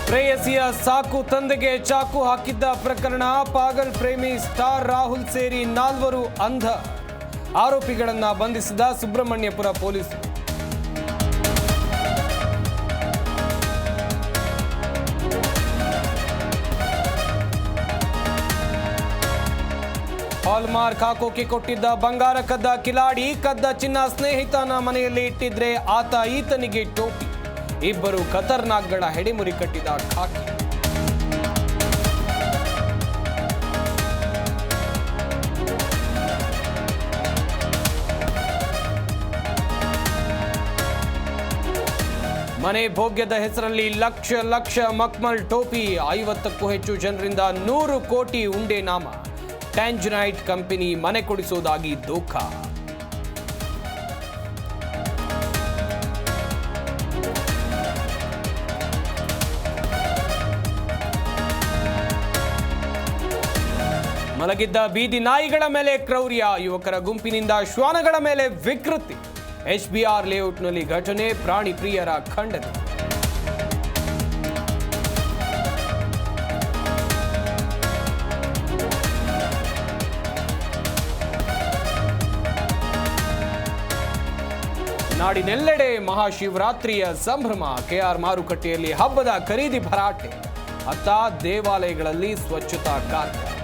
ಪ್ರೇಯಸಿಯ ಸಾಕು ತಂದೆಗೆ ಚಾಕು ಹಾಕಿದ್ದ ಪ್ರಕರಣ ಪಾಗಲ್ ಪ್ರೇಮಿ ಸ್ಟಾರ್ ರಾಹುಲ್ ಸೇರಿ 4 ಅಂಧ ಆರೋಪಿಗಳನ್ನು ಬಂಧಿಸಿದ ಸುಬ್ರಹ್ಮಣ್ಯಪುರ ಪೊಲೀಸರು. ಹಾಲ್ಮಾರ್ಕ್ ಹಾಕೋಕೆ ಕೊಟ್ಟಿದ್ದ ಬಂಗಾರ ಕದ್ದ ಕಿಲಾಡಿ, ಕದ್ದ ಚಿನ್ನ ಸ್ನೇಹಿತನ ಮನೆಯಲ್ಲಿ ಇಟ್ಟಿದ್ರೆ ಈತನಿಗೆ ಟೋಪಿ. ಇಬ್ಬರು ಖತರ್ನಾಕ್ಗಳ ಹೆಡೆಮುರಿ ಕಟ್ಟಿದ ಖಾಕಿ. ಮನೆ ಭೋಗ್ಯದ ಹೆಸರಲ್ಲಿ ಲಕ್ಷ ಲಕ್ಷ ಮಕ್ಮಲ್ ಟೋಪಿ, 50ಕ್ಕೂ ಹೆಚ್ಚು ಜನರಿಂದ 100 ಕೋಟಿ ಉಂಡೆ ನಾಮ. ಟ್ಯಾಂಜನೈಟ್ ಕಂಪನಿ ಮನೆ ಕೊಡಿಸೋದಾಗಿ ದೋಖಾ. ಮಲಗಿದ್ದ ಬೀದಿ ನಾಯಿಗಳ ಮೇಲೆ ಕ್ರೌರ್ಯ, ಯುವಕರ ಗುಂಪಿನಿಂದ ಶ್ವಾನಗಳ ಮೇಲೆ ವಿಕೃತಿ. HBR ಲೇಔಟ್ನಲ್ಲಿ ಘಟನೆ, ಪ್ರಾಣಿ ಪ್ರಿಯರ ಖಂಡನೆ. ನಾಡಿನೆಲ್ಲೆಡೆ ಮಹಾಶಿವರಾತ್ರಿಯ ಸಂಭ್ರಮ. KR ಮಾರುಕಟ್ಟೆಯಲ್ಲಿ ಹಬ್ಬದ ಖರೀದಿ ಭರಾಟೆ. ಅತ್ತ ದೇವಾಲಯಗಳಲ್ಲಿ ಸ್ವಚ್ಛತಾ ಕಾರ್ಯ.